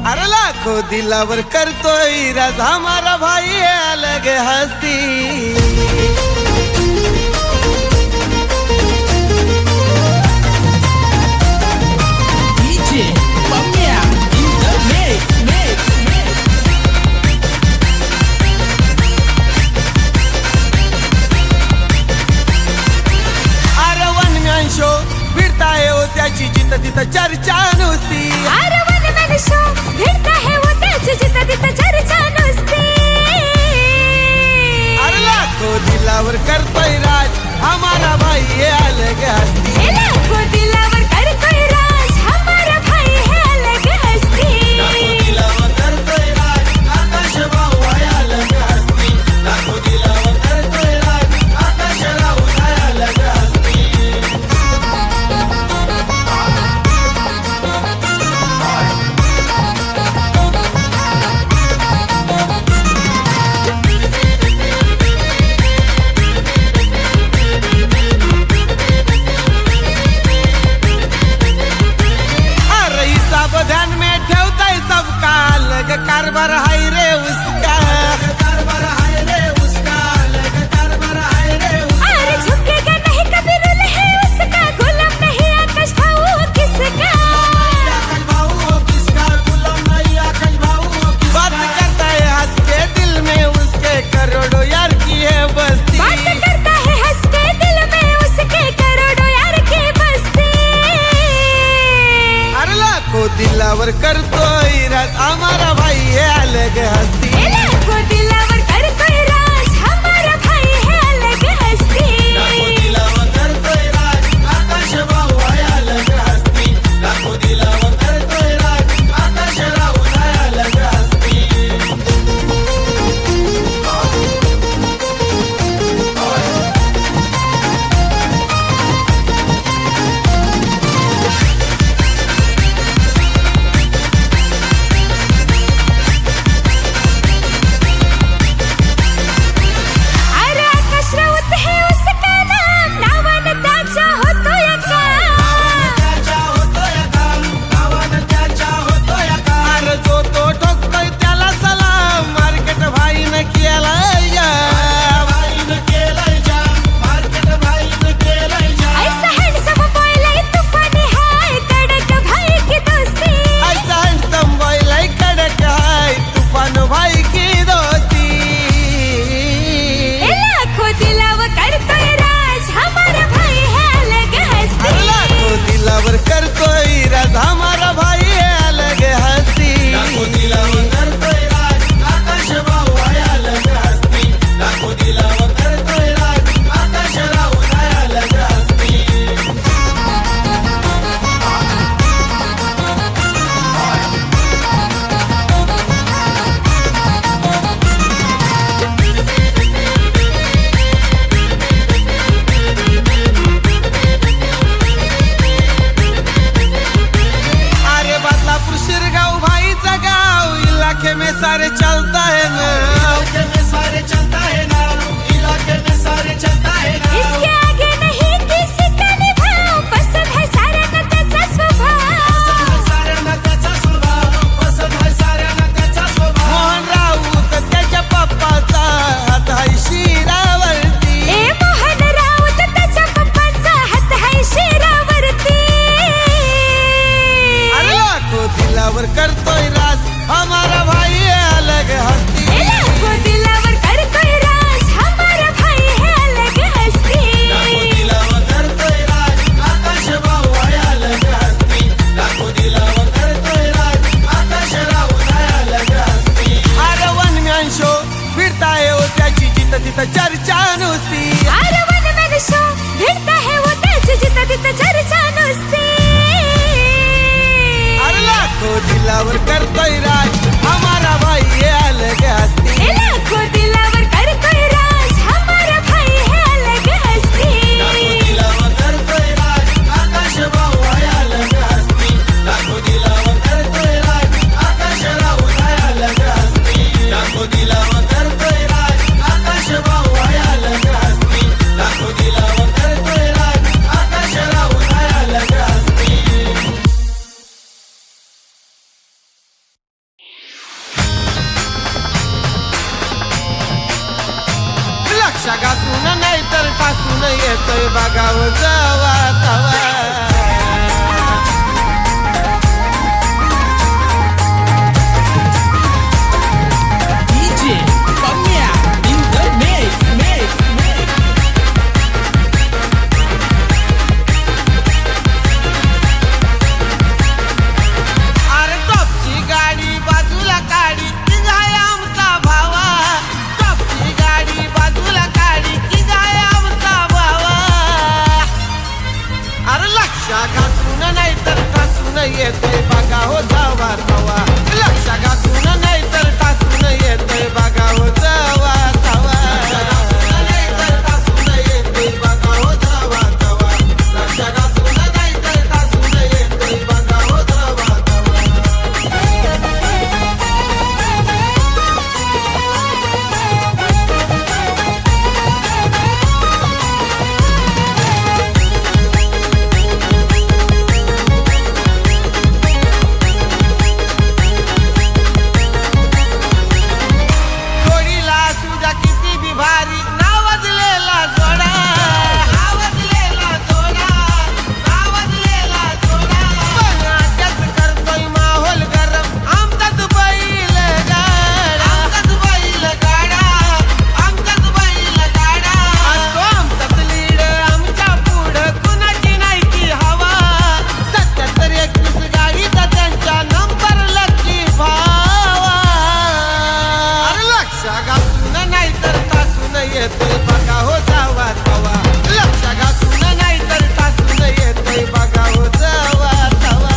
अरे लाखों दिलावर करतोय राज हमारा भाई अलग हस्ती। फिरताय हो त्याची जिथं तिथं चर्चा नुसती। अरे वन मन शो फिरता है वो त्याची जिथं तिथं चर्चा नुसती। अरे लाखों दिलावर करतोय राज हमारा भाई है अलग हस्ती। लाखों दिलावर करतोय राज हमारा भाई है अलग हस्ती। लाखों दिलावर करतोय राज आकाश भाऊ है अलग हस्ती। लाखों दिलावर करतोय राज आकाश भाऊ है अलग हस्ती। ध्यान में ठेवता है सबका अलग कारभार है रे उसका। कारभार है रे उसका अलग कारभार है रे उसका। अरे झुकेगा नहीं कभी रूल है उसका। गुलाम नहीं आकाश भाऊ किसका। आकाश भाऊ किसका गुलाम नहीं आकाश भाऊ किसका। बात करता है हंस के दिल में उसके करोड़ों यार की है बस्ती। बात करता है हंस के दिल में उसके करोड़ों यार की बस्ती। अरे लाखों दिलावर करतोय राज हमारा भाई है अलग हस्ती। लाखों दिलावर करतोय राज हमारा भाई है अलग हस्ती। लाखों दिलावर करतोय राज आकाश भाऊ है अलग हस्ती। लाखों दिलावर करतोय राज आकाश भाऊ है अलग हस्ती। में सारे चलता है ना। इलाके में सारे चलता है ना। इलाके में सारे चलता है ना। इसके आगे नहीं किसी का निभाव। पसंद है सारा न त्याचा स्वभाव। पसंद है सारा न त्याचा स्वभाव। पसंद है सारा न त्याचा स्वभाव। मोहन राऊत त्याच्या पप्पाचा हात आहे शिरावरती। मोहन राऊत त्याच्या पप्पाचा हात आहे शिरावरती। अरे लाखों दिलावर करतोय राज हमारा भाई है अलग हस्ती। लाखों दिलावर करतोय राज हमारा भाई है अलग हस्ती। लाखों दिलावर करतोय राज आकाश भाऊ है अलग हस्ती। लाखों दिलावर करतोय राज आकाश भाऊ है अलग हस्ती। अरे वन मॅन शो फिरताय हो त्याची जिथं तिथं चर्चा नुसती। अरे वन मॅन शो फिरता है वो त्याची जिथं तिथं चर्चा नुसती। अरे लाखों दिलावर ठासून येतोय बघा हो जावा तवा घासून नाही तर ठासून येतोय बघा हो जावा तवा लक्ष घासून नाही तर ठासून येतोय बघा हो जावा तवा नाही तर ठासून येतोय बघा हो जावा तवा लक्ष घासून नाही तर ठासून येतोय बघा हो जावा भारी नावाजलेला जोडा नाट्यात करतोय माहोल गरम आमचाच बैल गाडा असतो आमचाच लीड आमच्या पुढं कुणाची नाही की हवा 77-21 गाडीचा त्यांच्या नंबर लकी भावा अरे लक्ष घासून नाही तर येतोय बघा हो जावा तवा लक्ष घासून नाही तर ठासून येतोय बघा हो जावा तवा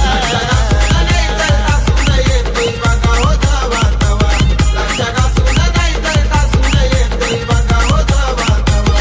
नाही तर ठासून येतोय बघा हो जावा तवा लक्ष घासून नाही तर ठासून येतोय बघा हो जावा तवा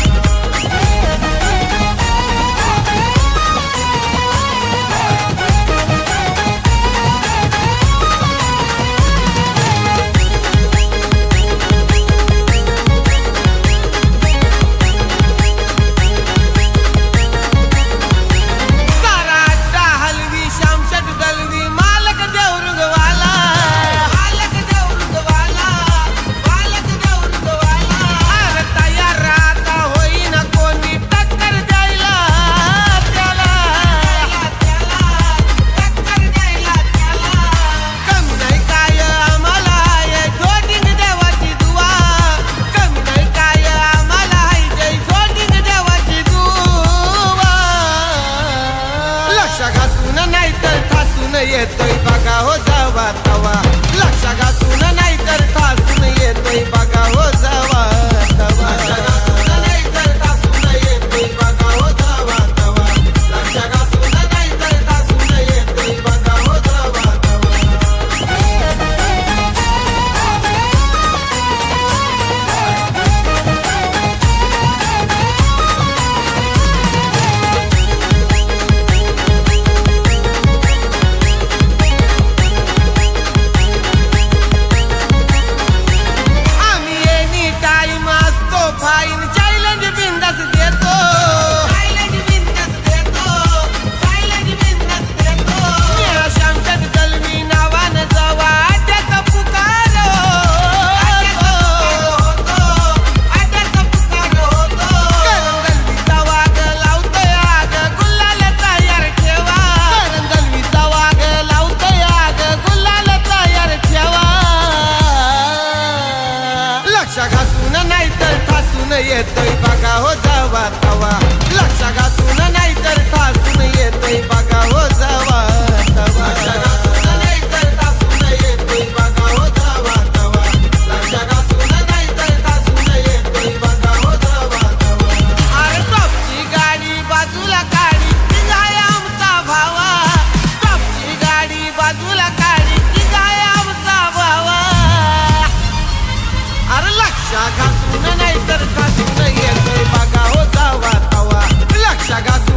नाही तर ठासून येतोय बघा हो जावा तवा लक्ष घासून नाही तर ठासून येतोय बघा हो जावा तवा नाही तर ठासून येतोय बघा हो जावा तवा लक्ष घासून नाही तर ठासून येतोय बघा हो जावा तवा फाईन चॅलेंज बिंदास देतो शामच्यात गलवी नावानं जवा अड्यात पुकारो करंगलवीचा वाघ लावतोय आग गुलाल तयार ठेवा करंगलवीचा वाघ लावतोय आग गुलाल तयार ठेवा लक्ष घासून नाही तर ठासून येतोय बघा हो जावा तवा लक्ष घासून नाही तर ठासून येतोय बघा हो जावा तवा नाही तर ठासून येतोय बघा हो जावा तवा लक्ष घासून नाही तर ठासून येतोय बघा हो जावा तवा अरे टॉपची गाडी बाजूला काढी ती जाय आमचा भावा टॉपची गाडी बाजूला काढी ती जाय आमचा भावा अरे लक्ष घासून नाही तर ठासून येतोय बघा हो जावा तवा लक्ष घासून